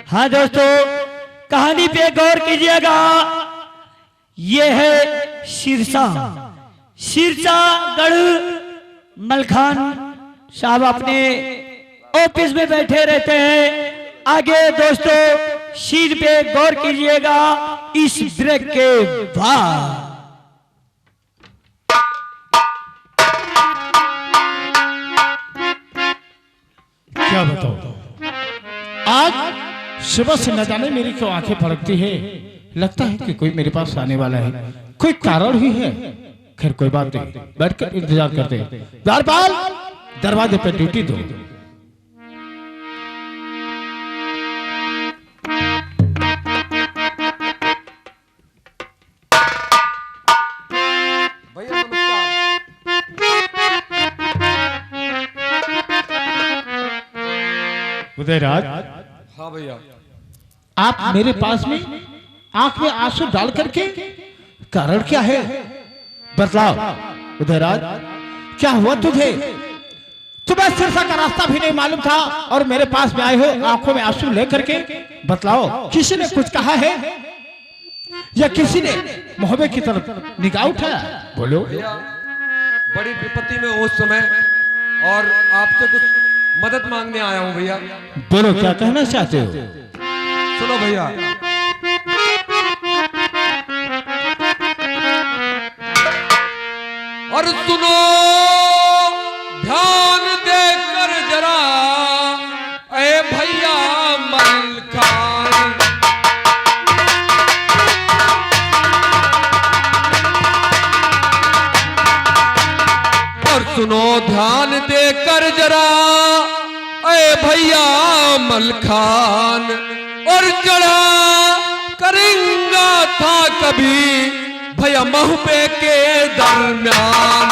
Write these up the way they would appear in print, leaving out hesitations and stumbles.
हाँ दोस्तों, कहानी पे गौर कीजिएगा। ये है सिरसा गढ़। मलखान साहब अपने ऑफिस में बैठे रहते हैं। आगे दोस्तों शीर पे गौर कीजिएगा इस ब्रेक के बाद। क्या बताओ, आज सुबह से न जाने मेरी क्यों आंखें फड़कती है। लगता है कि कोई मेरे पास आने वाला है, कोई कारण ही है। खैर कोई बात नहीं, बैठकर इंतजार करते हैं। द्वारपाल, दरवाजे पे ड्यूटी दो। भैया नमस्कार। उदयराज, हाँ भैया। आप मेरे पास में आंख में आंसू डाल करके कारण क्या है बतलाओ। उदयराज, क्या हुआ तुझे? तुम्हें सिरसा का रास्ता भी नहीं मालूम था और मेरे पास में आए हो आंखों में आंसू लेकर के। बतलाओ, किसी ने कुछ कहा है या किसी ने मोहब्बे की तरफ निगाह उठाया? बोलो। भैया बड़ी विपत्ति में हूँ उस समय और आपसे कुछ मदद मांगने आया हूँ भैया। बोलो, क्या कहना चाहते हो? सुनो भैया, और सुनो ध्यान देकर जरा, ए भैया मलखान। और सुनो ध्यान देकर जरा, ए भैया मलखान। और जड़ा करेंगा था कभी भैया महुबे के दरमियान।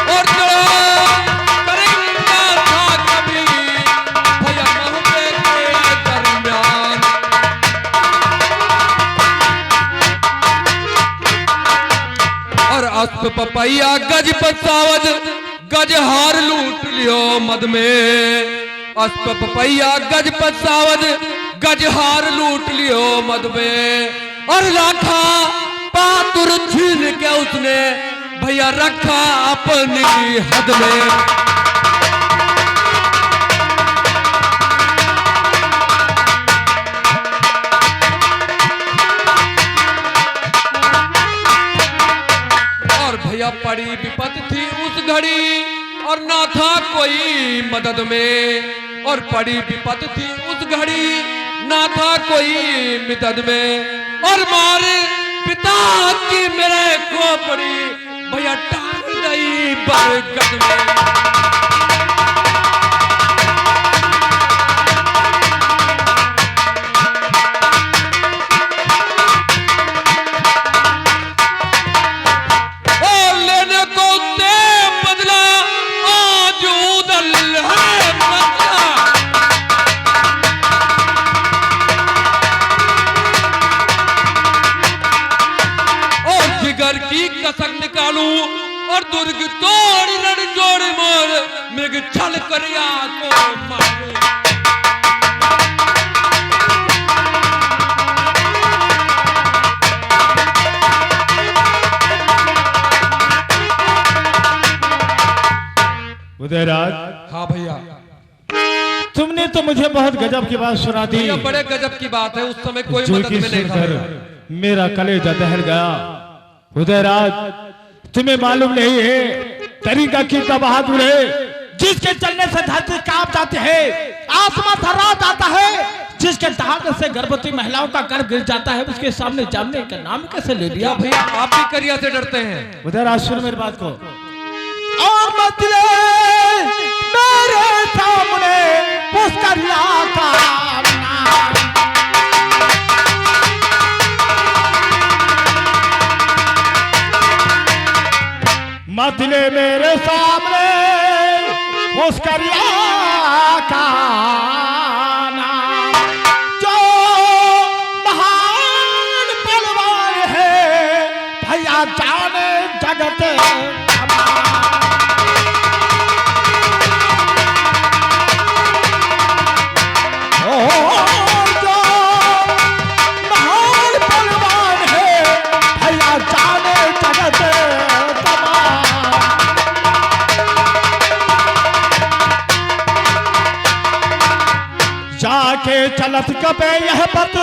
और जड़ा करेंगा था कभी भैया महुबे के दरमियान। और अस्प पपैया गज पसावज गज हार लूट लियो मद में। अस्प पपैया गज पसावज गज हार लूट लियो मद में। और राखा पातुर छीन के उसने भैया रखा अपनी हद में। भैया पड़ी विपत्ति थी उस घड़ी और ना था कोई मदद में। और पड़ी विपत्ति थी उस घड़ी ना था कोई मदद में। और मारे पिता की मेरे खोपड़ी भैया टांग गई बरगद में। की कसक निकालू और दुर्ग तोड़ रण जोड़ मोर मृग छल करिया को मारू। उदयराज, हाँ भैया। तुमने तो मुझे बहुत गजब की बात सुना दी। बड़े गजब की बात है, उस समय कोई मदद में नहीं था। मेरा कलेजा दहल गया। उदयराज, तुम्हें मालूम नहीं है तरीका कितना बहादुर है, जिसके चलने से धरती कांप जाती है, आसमान थर्रा जाता है, जिसके दहाड़ने से गर्भवती महिलाओं का गर्भ गिर जाता है, उसके सामने जामने का नाम कैसे ले लिया? भैया आप भी करिया से डरते हैं। उदयराज, सुन मेरी बात को। और मतलब मेरे सामने पुष्करिया का मतले मेरे सामने पुष्करिया का नाम, जो महान पलवान है भैया जाने जगत। चलत कपे यह पत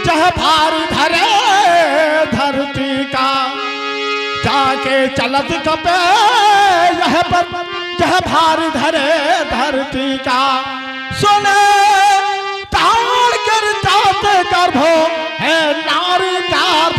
जह भार धरे धरती का, जाके चलत कपे यह पत जह भार धरे धरती का, सुने ताड़ कर जाते गर्भो है नारी गर्भ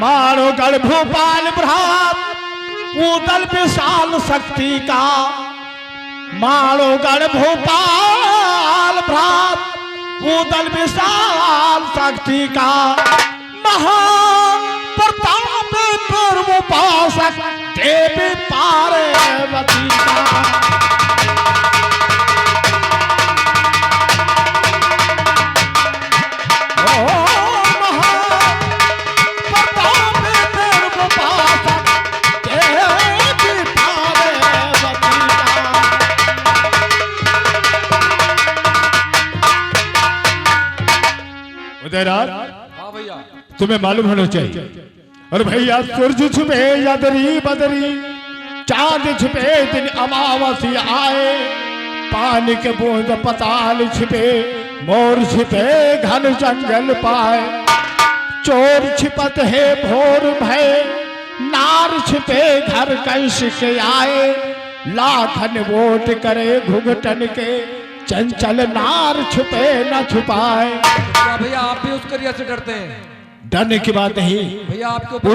माणोगढ़ भोपाल भ्रात उदल विशाल शक्ति का, माणोगढ़ भोपाल भ्रात उदल विशाल शक्ति का, महाप्रताप पूर्व उपासक देवी पार्वती का। हाँ भैया, तुम्हें मालूम होना चाहिए। और भैया सूरज छुपे यदरी बदरी, चांद छुपे दिन अमावस्या आए, पानी के बूंद पताल छिपे, मोर छिपे घन जंगल पाए, चोर छिपत है भोर भय, नार छिपे घर कैश के आए, लाखन वोट करे घुघटन के, चंचल नार छुपे न छुपाए। क्या भैया आप भी उसके रिया से डरते हैं? डरने की बात नहीं भैया, आपके ऊपर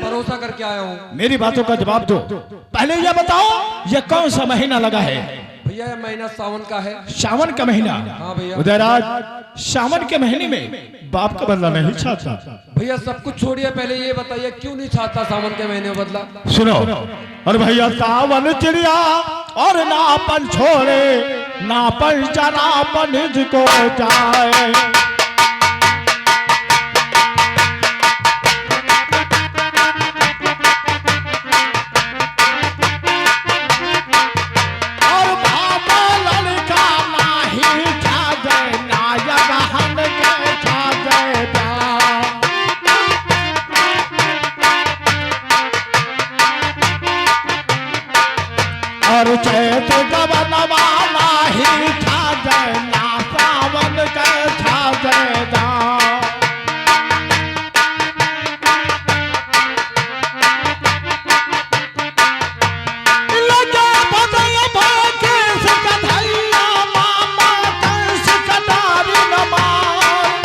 भरोसा करके आया हूँ। मेरी बातों का जवाब दो। पहले ये बताओ ये कौन सा महीना लगा है? भैया ये महीना सावन का है। सावन का महीना? हाँ भैया। उदयराज सावन के महीने में बाप का बदला नहीं चाहता। भैया सब कुछ छोड़िए, पहले ये बताइए क्यों नहीं चाहता सावन के महीने में बदला? सुनो, और भैया सावन चिड़िया और नापन छोड़े, नापन जनापन को जाए, और चैत गवनवा नाही छाजे ना सावन के छाजे दा। लगे बदय भागे से कन्हैया मामा कंस कटारी नमार,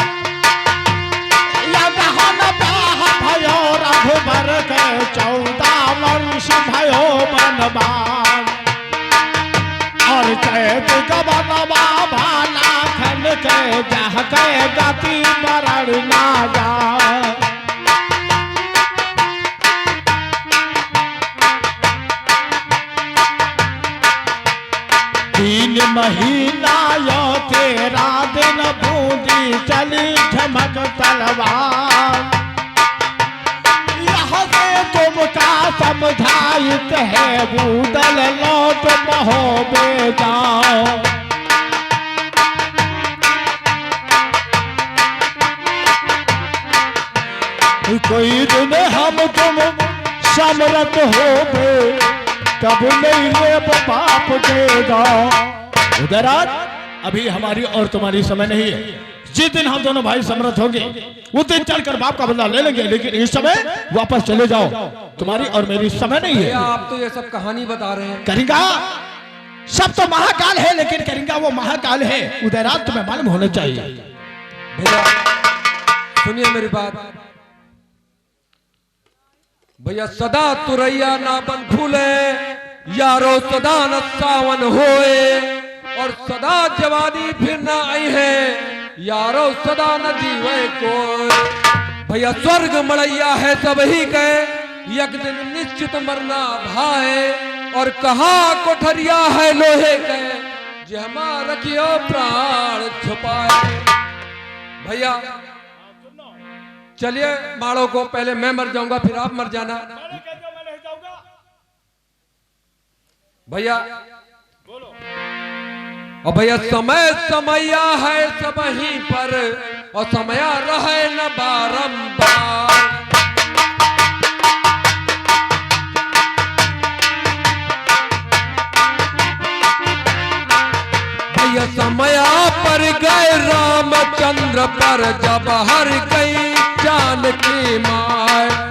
यदहन बाह भयो रघुबर के 14 वर्ष भयो बनवार, और चैत गवनवा भाला खन के जह के गति मरण ना जा। तीन महीना यो 13 दिन बूंदी चली झमक तलवार, तुमका समझाइत है बूदल लौट महोबे जाओ। कोई दिन हम तुम समरत होबे, तब नहीं ले बाप के जाओ। उदयराज अभी हमारी और तुम्हारी समय नहीं है, जिस दिन हम दोनों भाई समर्थ होंगे उस दिन चलकर बाप का बदला ले लेंगे, लेकिन इस समय वापस चले जाओ, तुम्हारी और मेरी समय नहीं है। आप तो ये सब कहानी बता रहे हैं। करेंगा सब तो महाकाल है, लेकिन करेंगा वो महाकाल है। उदयराज तुम्हें मालूम होना चाहिए। भैया सुनिए मेरी बात। भैया सदा तुरैया ना बन फूले, यारो सदा न सावन होए, और सदा जवानी फिर ना आई है, यारो सदा न जीवे कोई। भैया स्वर्ग मड़ैया है सब ही के, एक दिन निश्चित मरना भाए, और कहा कोठरिया है लोहे के, जमा रखियो प्राण छुपाए। भैया चलिए माड़ो को, पहले मैं मर जाऊंगा फिर आप मर जाना। भैया और भैया समय समया है सब ही पर और समया रहे न बारंबार। भैया समया पर गए रामचंद्र पर जब हर गई जानकी माय।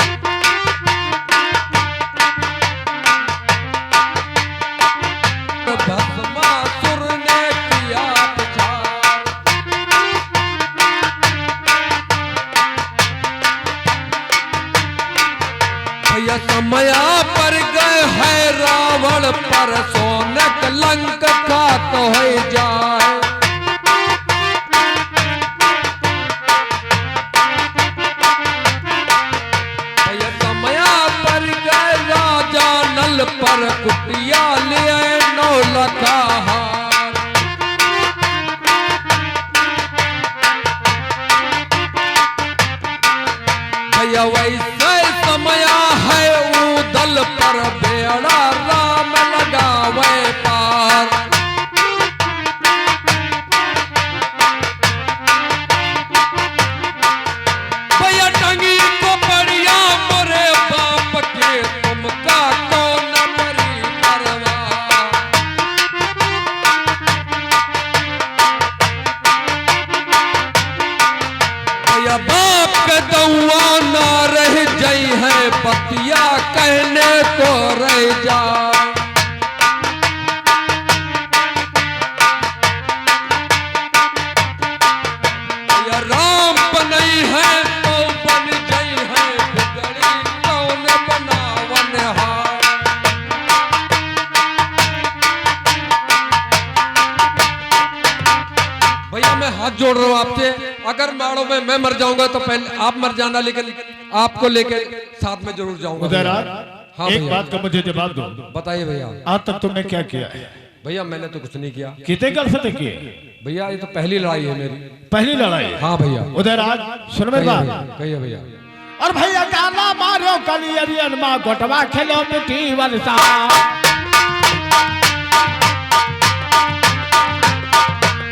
भस्मासुर ने किया प्रचार। भैया समया पर गए है रावण पर सोने लंक का तो है जाए। भैया समया पर गए राजा नल पर कुटिया लिए नौ लखा हार। भैया वैसे समया है उदल पर बेड़ा राम लगावे पार। भैया टंगी को बढ़िया मोरे बाप के तुमका कौन मरी परवाह। भैया बाप के दौआ ना रह जाई है पतिया कहने को रह जा। भैया राम बनई है तो बन गई है बिगड़ी कौन बनावन हार। भैया मैं हाथ जोड़ रहा हूं आपसे, अगर माड़ो में मैं मर जाऊंगा तो पहले आप मर जाना, लेकिन आपको लेके साथ में जरूर जाऊंगा। उदयराज, हाँ एक भैया। बात का मुझे जवाब दो। बताइए भैया। आज तक तुमने क्या किया है? भैया मैंने तो कुछ नहीं किया। कितने गलती किए? भैया ये तो पहली लड़ाई है मेरी। पहली लड़ाई? हाँ भैया। उदयराज सुन मेरी कहिए बात। भैया, कहिए भैया। और भैया गाना मारो कलियरियन माँ गोटवा खेलो मिट्टी वर्षा।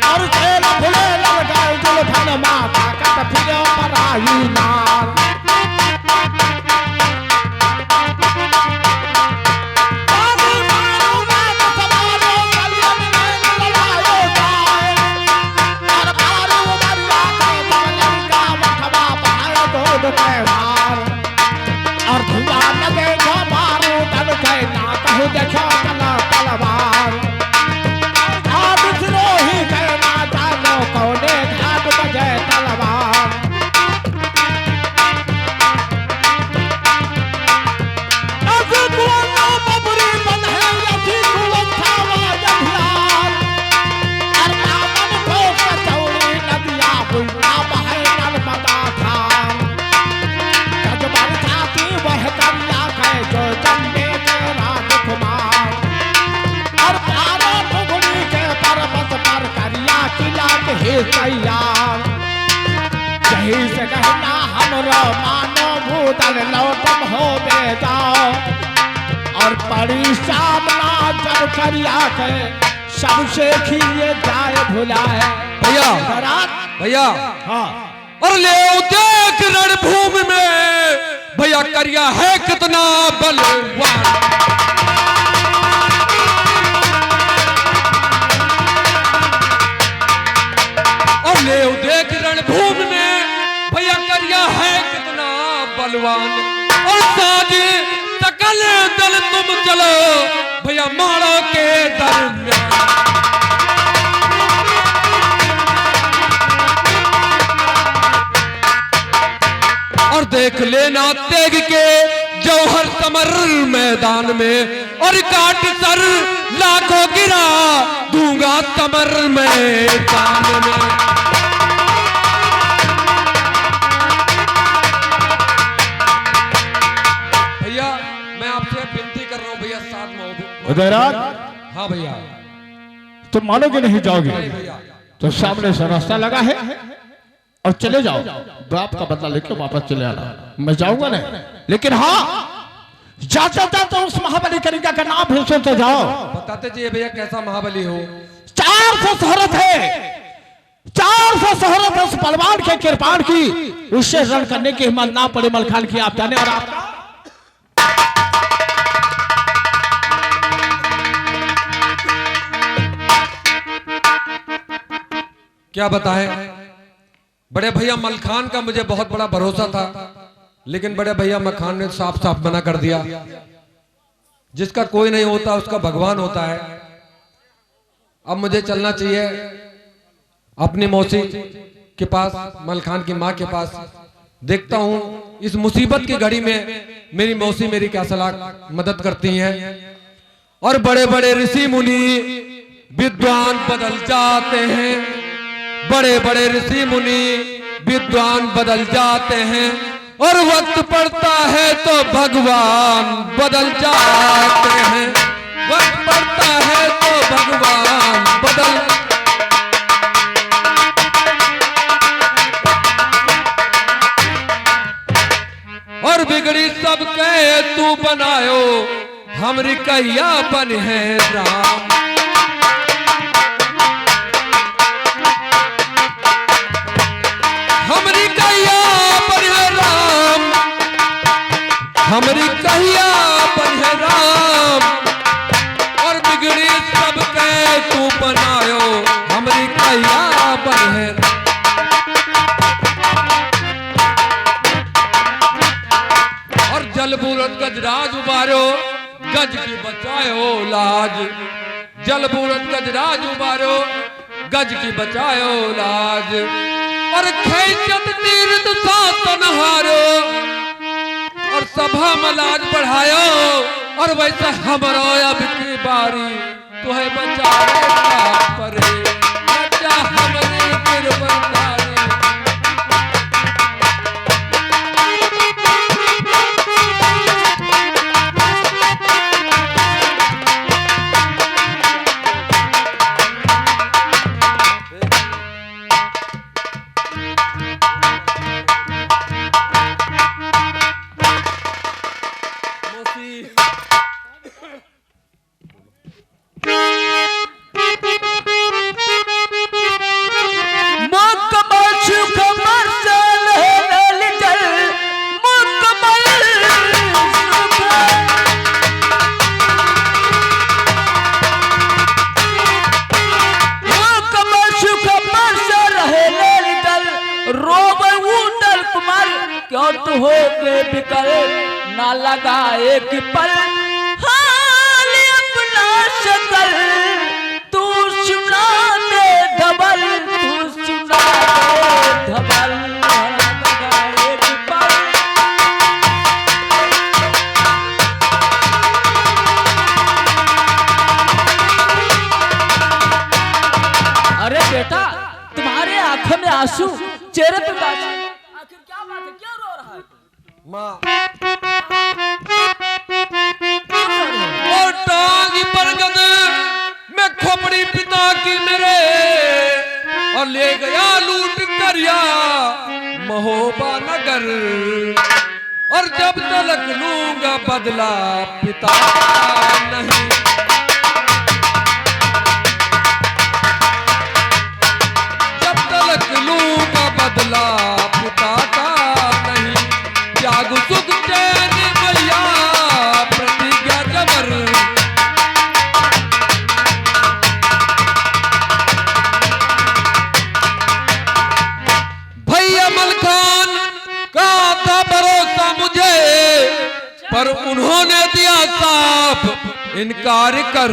और खेल फुले लगाए दुल्हन माँ ताकत फिरो पराई नार। और धुआं लगे मारो तन के ना कहूँ देखो कला तलवार। घाट सिरोही कहना जानो कौने घाट बजे तलवार। ऐसे कुआं बबरी बन है यथी कुआं छावा जंगलार। और नामन को कचौड़ी नदिया हुआ बहे नर्मदा धार। जजमान छाती वह कन्या है जो जन्मे के राजकुमार। और पारो टुकड़ी के पर्वत पर करिया किला के तैयार। यही से कहना हमरो मानो भूतल लौटम हो बे जाओ। और पड़ी सामना जब करिया के सबसे खिए जाए भुलाए। भैया भैया हाँ और ले देख रणभूमि में भैया करिया है कितना बलवान। और ले देख रणभूमि में भैया करिया है कितना बलवान। और साज सकल दल तुम चलो भैया माड़ो के दरमियान। और देख लेना तेग के जौहर समर मैदान में। और काट सर लाखों गिरा दूंगा समर मैदान में। भैया मैं आपसे विनती कर रहा हूँ भैया, साथ में उदयराज, हाँ भैया। तुम मानोगे नहीं जाओगे भैया तो सामने से रास्ता लगा है और चले जाओ। बाप का बदला लेके वापस चले आना। मैं जाऊंगा नहीं, लेकिन हाँ जाते जाते उस महाबली कनिका का नाम भी सुनते जाओ। बताते जी भैया कैसा महाबली हो। 400 शोहरत है, 400 शोहरत है उस पलवान के कृपाण की, उससे रण करने की हिम्मत ना पड़े मलखान की। आप जाने और आप क्या बताएं, बड़े भैया मलखान का मुझे बहुत बड़ा भरोसा था, लेकिन बड़े भैया मलखान ने साफ साफ मना कर दिया। जिसका कोई नहीं होता उसका भगवान होता है। अब मुझे चलना चाहिए अपनी मौसी के पास, मलखान की माँ के पास। देखता हूं इस मुसीबत की घड़ी में मेरी मौसी मेरी क्या सलाह मदद करती हैं। और बड़े बड़े ऋषि मुनि विद्वान बदल जाते हैं, बड़े बड़े ऋषि मुनि विद्वान बदल जाते हैं, और वक्त पड़ता है तो भगवान बदल जाते हैं। वक्त पड़ता है तो भगवान बदल। और बिगड़ी सब कहे तू बनायो, हमरी कैया बन है राम। हमरी कैया बन है राम, हमरी कैया बन है राम। और बिगड़ी सब कहे तू बनायो, हमरी कैया बन है। और जल बूरत गजराज उबारो, गज की बचायो लाज। जल बूरत गजराज उबारो, गज की बचायो लाज। और खैचत तीर्थ सातन हारो, और सभा में लाज बढ़ायो। और वैसे हमरो अब की बारी, तुहे बचावे का परे, बचा हमरे गिरफ्तारी। क्यों तू हो के बिकल ना लगा एक पल, हाल अपना शकल तू सुना दे धबल, तू सुना दे धबल, ना लगा एक पल। अरे बेटा, तुम्हारे आंखों में आंसू, चेहरे पे बात, आखिर क्या बात है, क्या रो रहा है? माँ और टांग पर गद में खोपड़ी पिता की मेरे, और ले गया लूट करिया महोबा नगर। और जब तलक लूंगा बदला पिता नहीं, जब तलक लूंगा बदला पिता का नहीं। त्याग सुख चैन भैया प्रतिज्ञा जबर, भैया मलखान का था भरोसा मुझे, पर उन्होंने दिया साफ इनकार कर।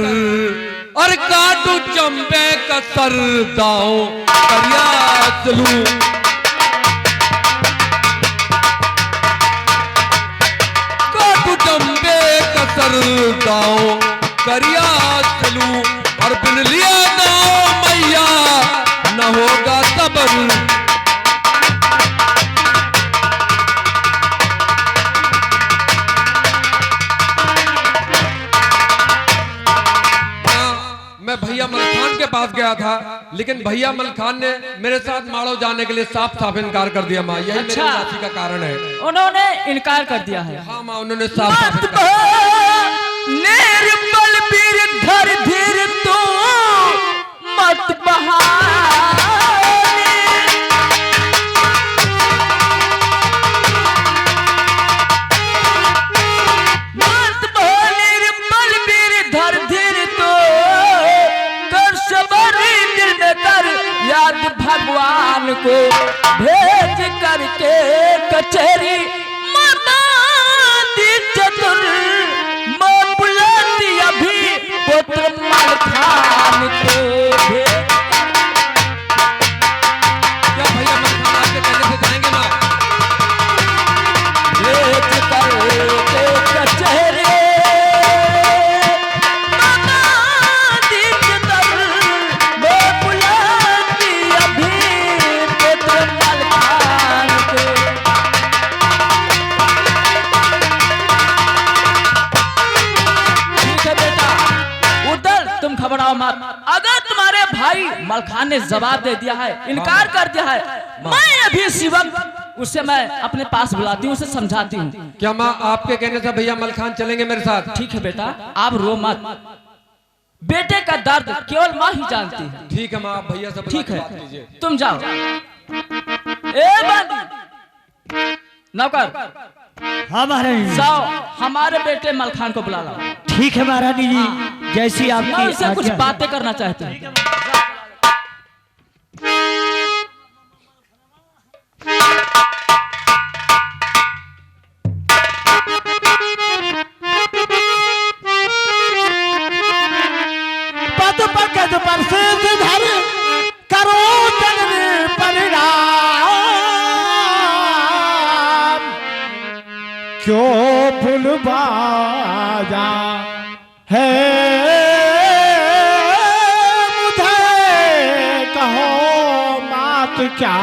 और काटू चंबे का सर दाओ करिया चलूं, चंबे कसर दाओ करिया चलूं। और बिन लिया दाओ मैया न होगा सबर। मैं भैया मलखान के पास पास गया था, लेकिन भैया मलखान ने मेरे साथ माड़ो जाने के लिए साफ साफ इनकार कर दिया माँ। यही मेरी उदासी का कारण है। उन्होंने इनकार कर दिया है। हाँ माँ, उन्होंने साफ साफ निर्मल वीर धर धीर तू मत बहाने, मत बहाने निर्मल वीर धर धीर तू कर सबर दिल में कर याद भगवान को भेज करके कचहरी चतुर मां बुलाती अभी पुत्र मलखान को। क्या भैया मलखान आपके कहने से जाएंगे ना? भेज करके कचहरी मां बुलाती अभी पुत्र मलखान को। तुम घबराओ मत। अगर तुम्हारे भाई मलखान ने जवाब दे दिया है, इनकार कर दिया है, मैं अभी शिवक उसे मैं अपने पास बुलाती हूँ, उसे समझाती हूँ। क्या माँ आपके कहने से भैया मलखान चलेंगे मेरे साथ? ठीक है बेटा, आप रो मत। बेटे का दर्द केवल माँ ही जानती है। ठीक है माँ, आप भैया से ठीक है, बात कीजिए। तुम जाओ। ए बंदी नौकर, हाँ महारानी। जाओ हमारे बेटे मलखान को बुला लाओ। ठीक है महारानी जी, जैसी मैं आपकी उससे कुछ आज्ञा। बातें करना चाहती हूँ। पद पकड़ पर से धर करो जननी परिणाम, क्यों भूलवाया है मुझे, कहो मात क्या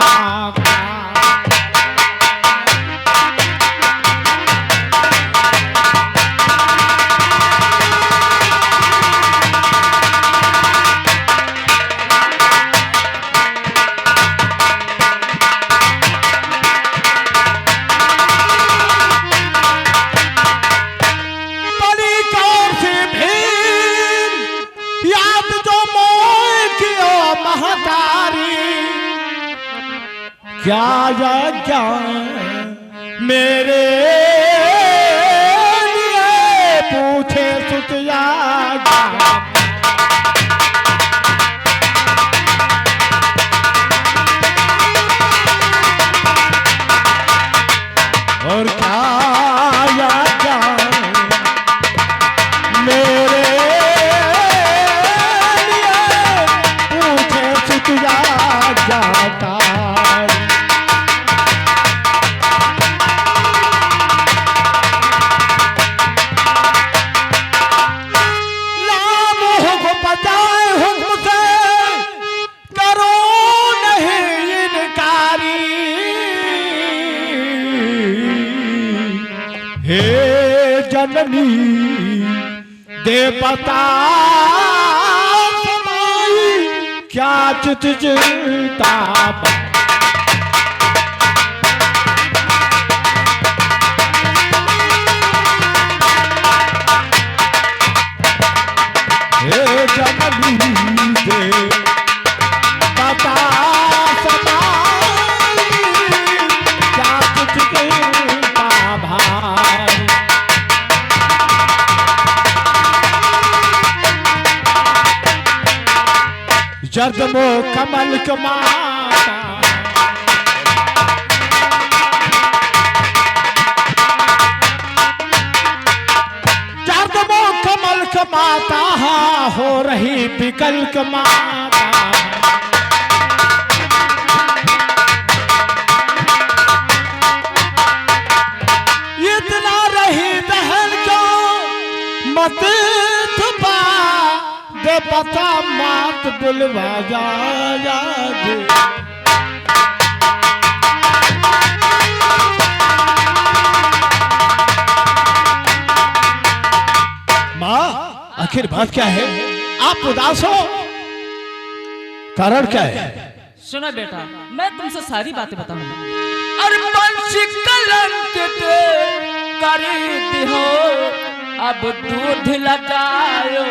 क्या यज्ञ मेरे लिए पूछे सुतिया और क्या यज्ञ मेरे लिए पूछे सुतिया जाता। जननी दे पता क्या चिता हे जननी दे पता क्या चिता भाई। जदमो कमल कमाता जदमो कमल कमाता हो रही बिकल कमाता। इतना रही दहन को मत थपा दे पता मात बुलवा जा माँ, आखिर बात क्या है? आप उदास हो? कारण क्या है? सुनो बेटा, मैं तुमसे सारी बातें बताऊंगा। अरे पंच कलंकित करी हो, अब दूध लगायो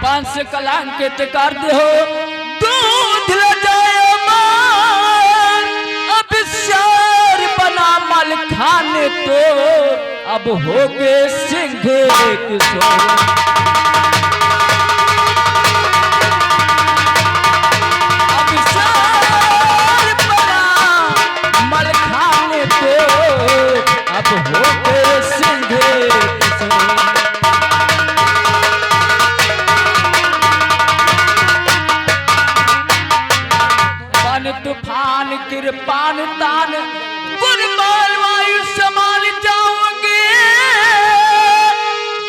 पंच कलंकित कर हो, दूध लगायो मां, अब शेर बना मल खाने तो अब हो गए सिंह एक सो। अब शेर बना मल खाने तो अब हो गए सिंह एक सो। बन तूफान कृपान तान कुर्बान वायु समान जाओगे,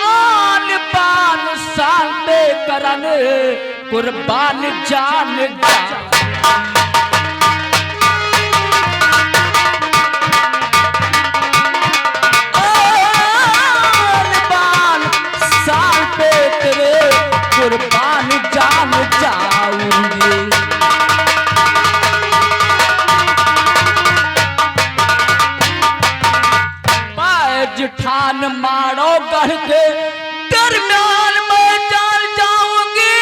आन पान शांत करन कुर्बान जान जा। आन पान शांत तेरे कुर्बान जान जाऊंगी। जिठान मारो गढ़ के दरम्यान में डाल जाऊंगी,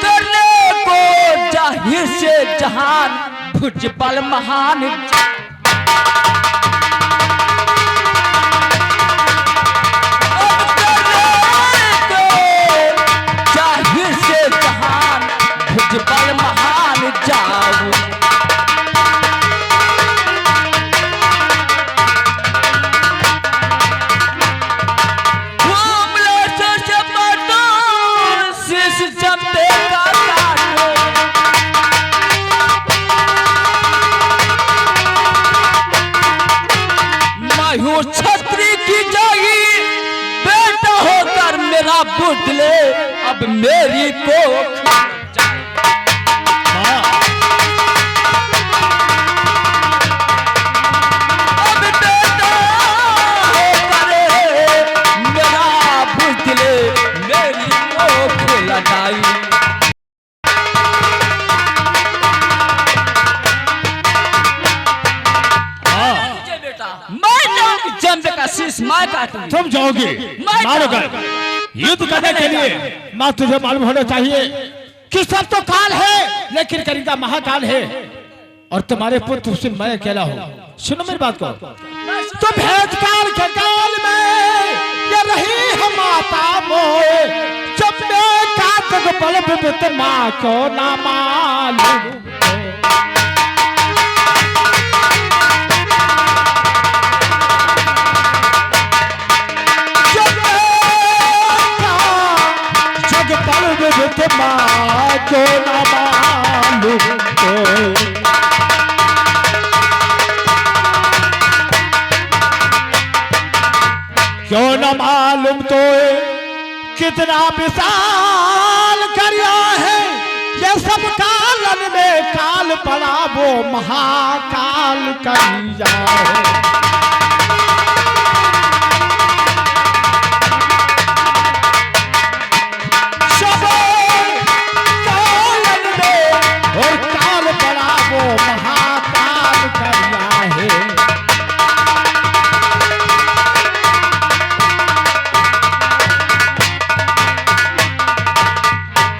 करने को जाहिर से जहान भुजबल महान। जाहिर से जहान भुजबल महान जाऊं। छत्री की जागी बेटा होकर मेरा बुदले अब मेरी को। अब बेटा होकर मेरा बुदले मेरी को लड़ाई। तुम जाओगे मारोगे युद्ध करने के लिए। मां तुझे मालूम होना चाहिए कि सब तो काल है लेकिन करीदा महाकाल है, और तुम्हारे पुत्र से मैं अकेला हूँ। सुनो मेरी बात को, तो भेद काल के काल में ये रही है माता मोए, जब मैं कातक बल बिबित माँ को ना मालूम। माँ को ना मालूम तो क्यों न मालूम तो कितना विशाल करिया है ये सब कालन में काल पड़ा वो महाकाल करिया है। महाकाल करिया है।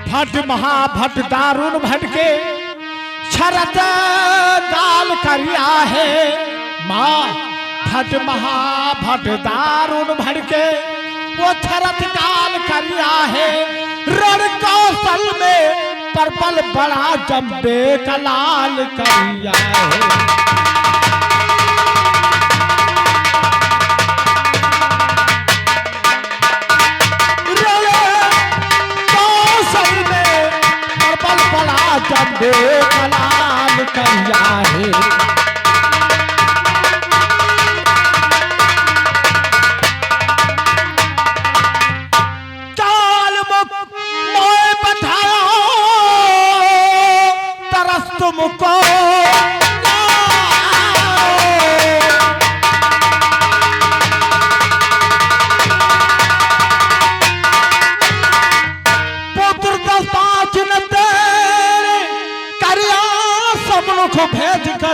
भट महाभट दारुण भटके शरत दाल करिया है। माँ भट महाभट दारुण भटके वो शरत काल करिया है। रण कौशल में परपल बड़ा जम्बे कलाल करिया है। कौशल में परपल बड़ा जम्बे कलाल करिया है। तुमको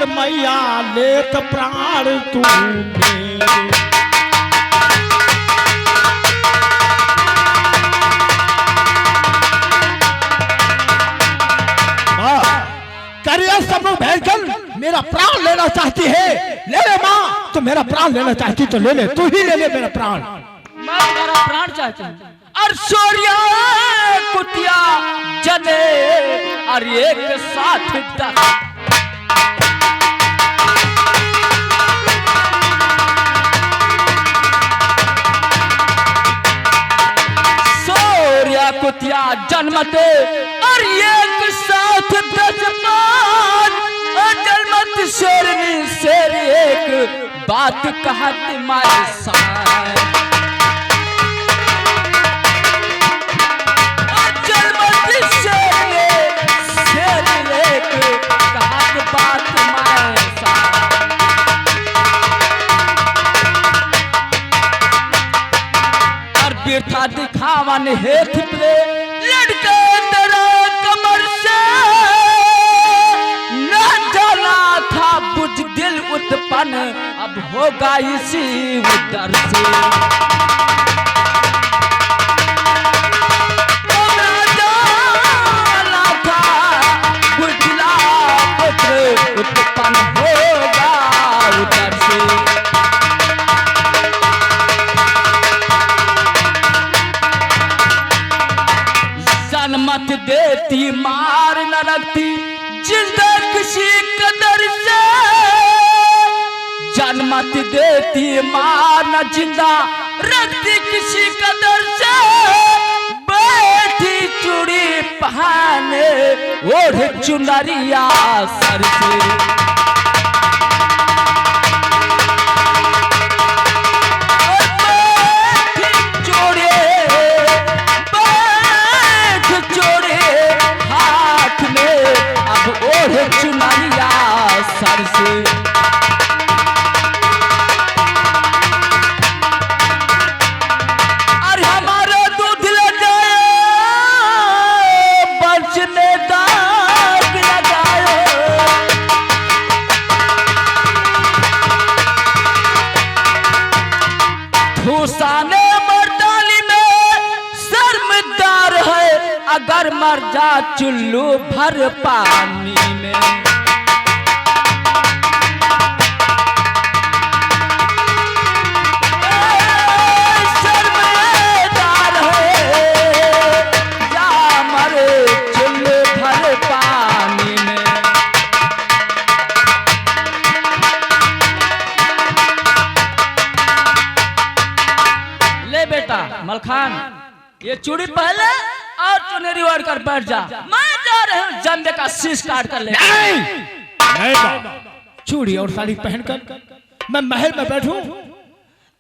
मैया लेत प्राण तू मेरे। करिया सब लोग भेजकर मेरा प्राण लेना चाहती है। ले ले माँ, तो मेरा प्राण लेना चाहती तो ले ले, तू ही ले ले मेरा प्राण। मैं तुम्हारा प्राण चाहती हूँ। और सूर्या कुतिया जले और एक साथ दस। सूर्या कुतिया जन्मते और एक साथ 10 पान। जन्मत शेरनी शेर एक बात कहा तुम्हारे साथ। था दिखावन हेथ पे लड़के तेरा कमर से न जाना था बुझ दिल उत्पन्न अब होगा इसी उदर से। जाना था बुझला पुत्र उत्पन्न होगा उदर से। मत देती मार न रखती जिंदा किसी कदर से। जन्मत देती मार न जिंदा रखती किसी कदर से। बैठी चूड़ी पहने ओढ़ चुनरिया सर से। चुनरिया सर से और हमारे दूध ले जाए बचने दाग लगाए। ठूसाने मर्दानी में शर्मदार है अगर मर जा चुल्लू भर पानी में। शर्मदार है या मरे चुल्लू भर पानी में। ले बेटा मलखान ये चूड़ी पहले और चुनरी ओढ़ कर बैठ जा। मैं जा रहा हूँ जंदे का शीश काट कर ले। नहीं चूड़ी और साड़ी पहनकर मैं महल में बैठूं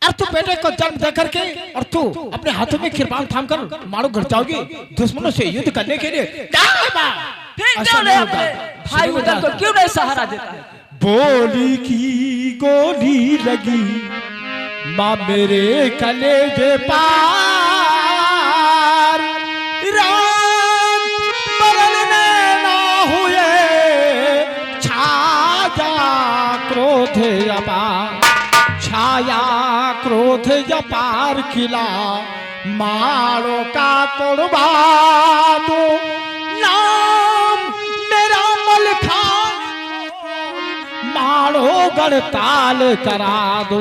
और तू बेटे को जन्म दे करके और तू अपने हाथों में किरपान थाम कर मारो घर जाओगी दुश्मनों से युद्ध करने के लिए। फिर क्यों नहीं भाई उधर को क्यों नहीं सहारा देता है? बोली की गोली लगी माँ मेरे कलेजे पार। राम बदलने ना हुए छाया क्रोध अपार। छाया क्रोध अपार किला मारो का तोड़वा दो। नाम मेरा मलखान मारो गड़ताल करा दो।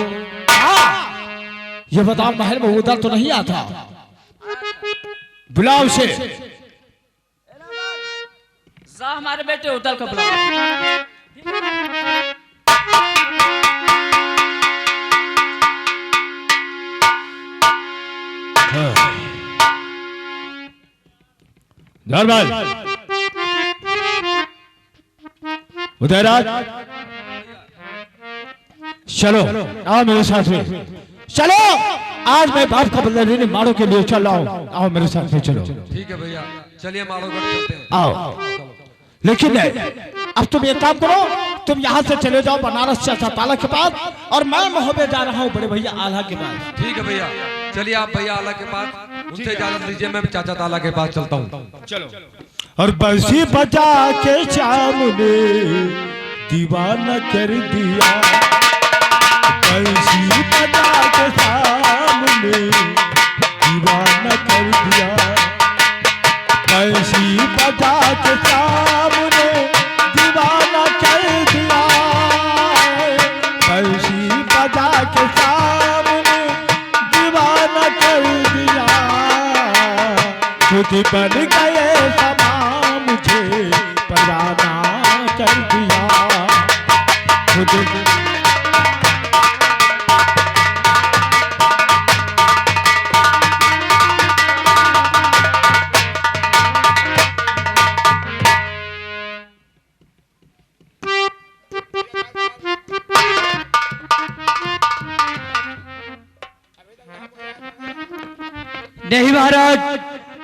ये बताओ महल में उधर तो नहीं आता? बुलाओ उसे। जा हमारे बेटे उधर को बुलाओ। धर्मराज उदयराज चलो आओ मेरे साथ में चलो। आज मैं बाप का बदला लेने मारो के लिए चल रहा हूँ। आओ मेरे साथ में चलो। ठीक है भैया चलिए मारो चलते हैं। आओ लेकिन अब तुम एक काम करो, तुम यहाँ से चले जाओ बनारस चाचा ताला के पास और मैं महोबे जा रहा हूँ बड़े भैया आल्हा के पास। ठीक है भैया चलिए आप भैया आल्हा के पास उनसे इजाजत लीजिए। मैं चाचा ताला के पास चलता हूँ। चलो। और बंसी बजा के चामुने दीवाना कर दिया। बंसी बजा के सामने दीवाना कर दिया। बंसी बजा के सामने दीवाना कर दिया। बंसी बजा के सामने दीवाना कर दिया। खुद बन गए समा मुझे पराना कर दिया। खुद नहीं महाराज,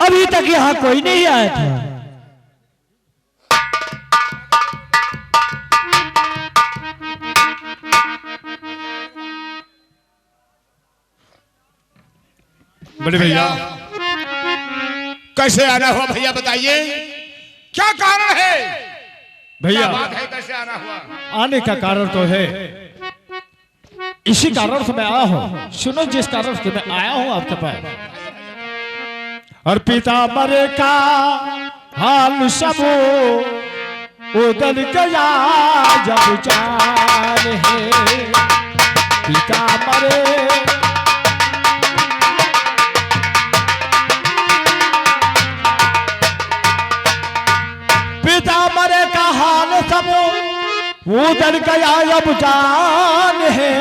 अभी तक यहाँ कोई नहीं आया था। बड़े भैया कैसे आना हुआ भैया बताइए, क्या कारण है भैया? बात है कैसे आना हुआ? आने का कारण तो है, इसी कारण से मैं आया हूँ। सुनो, जिस कारण से मैं आया हूँ आपके पास। और पिता मरे का हाल सब उदल गया जब जान है। पिता मरे पिता मरे का हाल सब उदल गया अब जान है।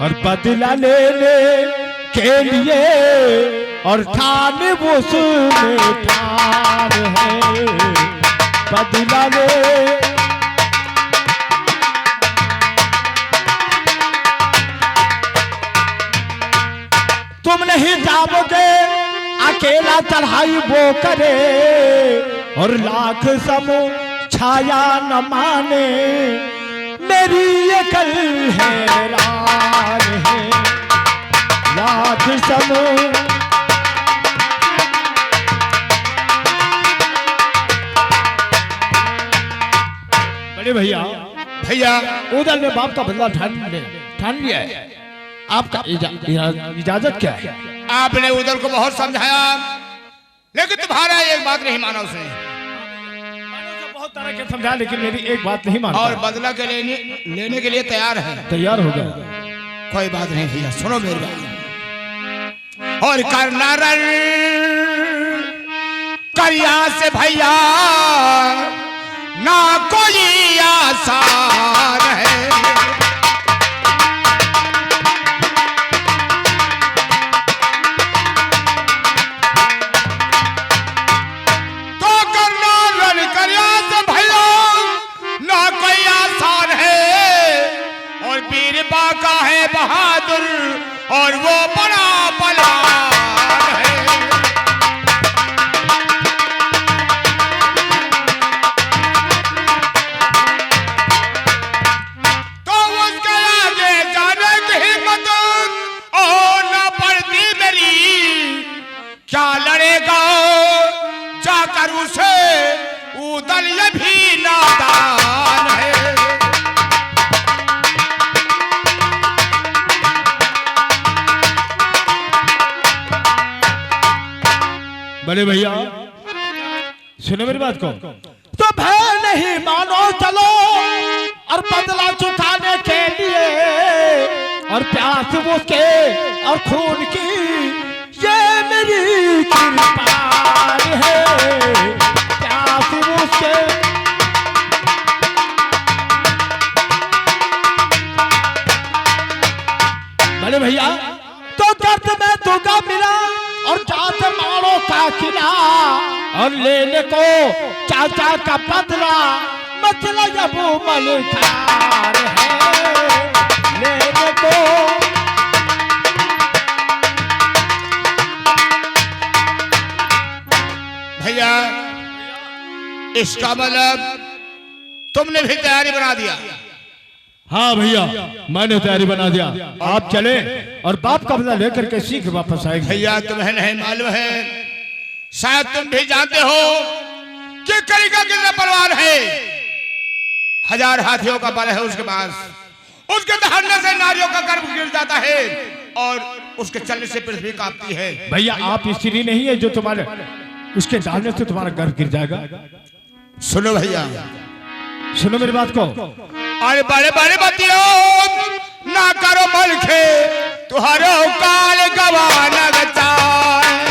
और बदला लेने के लिए और ठान उसमें ठान है। बदला ले तुम नहीं जाओगे, अकेला चढ़ाई वो करे। और लाख समूह छाया न माने, मेरी ये कल हैरान है। लाख समूह बड़े भैया उधर ने बाप का बदला ठान लिया है। आपका इजाजत क्या है? आपने उधर को बहुत समझाया, लेकिन तुम्हारा एक बात नहीं माना उसने। बहुत तरह के समझा, लेकिन मेरी एक बात नहीं माना। और बदला के लेने के लिए तैयार है। तैयार हो गया। कोई बात नहीं भैया, सुनो मेरी बात। और करना रन करिया से भैया ना कोई आसान है। तो करना रन करिया से भैया ना कोई आसान है। और वीर बाका है बहादुर और वो बड़ा बलवान है। तो उसके आगे जाने की हिम्मत और न पड़ती मेरी, क्या लड़ेगा जाकर उसे उदल ये भी नादान है। बड़े भैया सुनो मेरी बात को। तो भय नहीं मानो चलो, और बदला चुकाने के लिए। और प्यास उसके और खून की ये मेरी कृपाण है। प्यास उसके बड़े भैया तो दर्द में दूंगा मिला, और जात मारो का किला। और लेने को चाचा का बदला, मतलब अब मलखार है। लेने को भैया इसका मतलब तुमने भी तैयारी बना दिया? हाँ भैया मैंने तैयारी बना दिया। आप चले और बाप का बदला लेकर के शीघ्र वापस आएंगे। भैया तुम्हें नहीं मालूम है, शायद तुम भी जानते हो कि कलिका कितना बलवान है। 1000 हाथियों का बल है उसके पास। उसके दहाड़ने से नारियों का गर्भ गिर जाता है और उसके चलने से पृथ्वी कांपती है। भैया आप स्त्री नहीं है जो तुम्हारे उसके डालने से तुम्हारा गर्भ गिर जाएगा। सुनो भैया, सुनो मेरी बात को। अरे बड़े बड़े बतियों ना करो मलखे, तुहारो काल गवाना गचाए।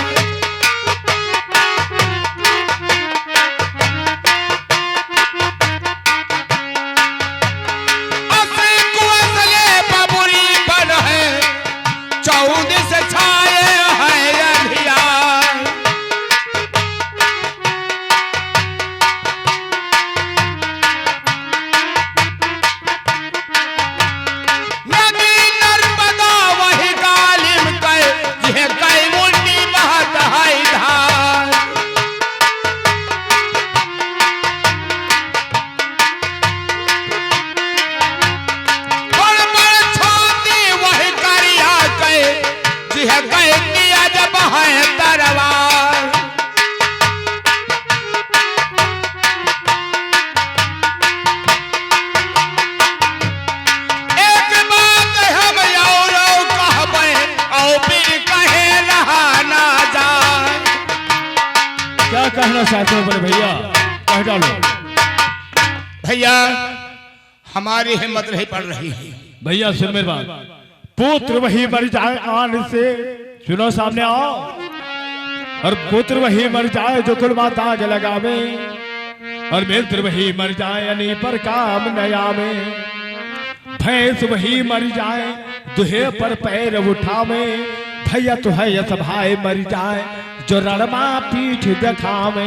कहना चाहते हो बड़े भैया, कह डालो। भैया हमारी हिम्मत नहीं पड़ रही है। भैया सुन मेरी बात, पुत्र वही मर जाए आन से, सुनो सामने आओ, और पुत्र वही मर जाए जो कुल माता आग लगावे, और मित्र वही मर जाए अनी पर काम नया में, भैंस वही मर जाए दुहे पर पैर उठावे, भैया तो है यह सभाए मर जाए जो रणमा पीठ दिखावे।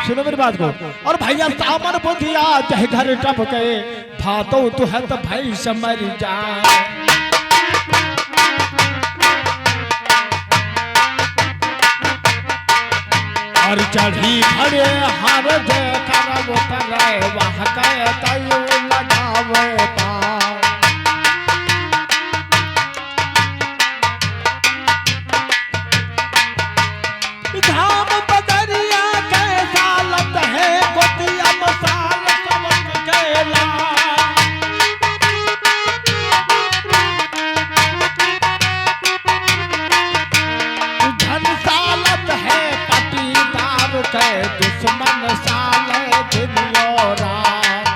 सुनो मेरी बात को। और भैया सामन बुधिया चाहे घर टपके, भातो तो है तो भाई समर जाए। और चढ़ी खड़े हर दे करब करे वह कहे तयू लगावे पार। धाम बदरिया कैसा लत है गोतिया मसाल समझ केला। धन सालत है पटीदार के दुश्मन साल दिन और रात।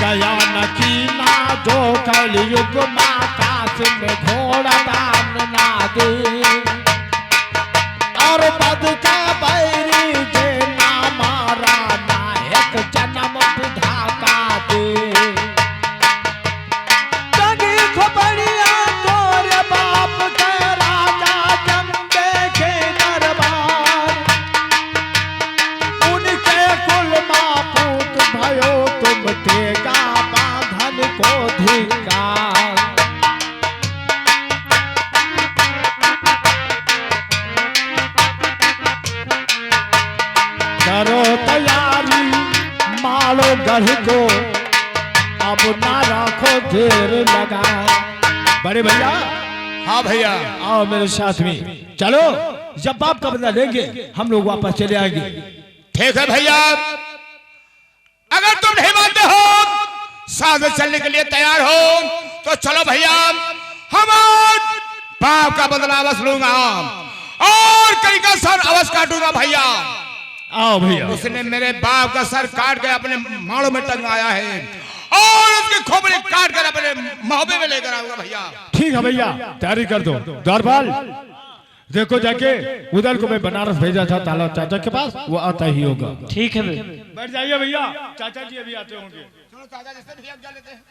दया न कीना जो कलयुग माता सिंह घोड़ा दान ना दे, और पद का बैरी जे ना मारा नायक जन्म विधाता दे। जगी खोपड़िया तोरे बाप के राजा जम देखे दरबार, उनके कुल मां पूत भयो तुम तेगा बांधन को धिक्कार। करो तैयारी मारो गढ़ को, अब ना रखो देर लगा। बड़े भैया हाँ भैया आओ मेरे साथ में चलो, जब बाप का बदला लेंगे हम लोग वापस चले आएंगे। ठीक है भैया, अगर तुम नहीं मानते हो साथ में चलने के लिए तैयार हो तो चलो भैया, हम बाप का बदला अवश्य लूंगा और कहीं का सर अवश्य काटूंगा भैया। आओ भैया। उसने मेरे बाप का सर काट के अपने माड़ों में टंगाया है और उसकी खोपड़ी काट कर अपने मोहब्बे में लेकर आऊंगा भैया। ठीक है भैया, तैयारी कर दो। द्वारपाल देखो जाके उधर को मैं बनारस भेजा था ताला चाचा के पास, वो आता ही होगा। ठीक है भैया। बैठ जाइए भैया, चाचा जी अभी आते होंगे। चलो चाचा जी से भी अब जा लेते हैं।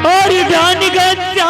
और ध्यान गंजा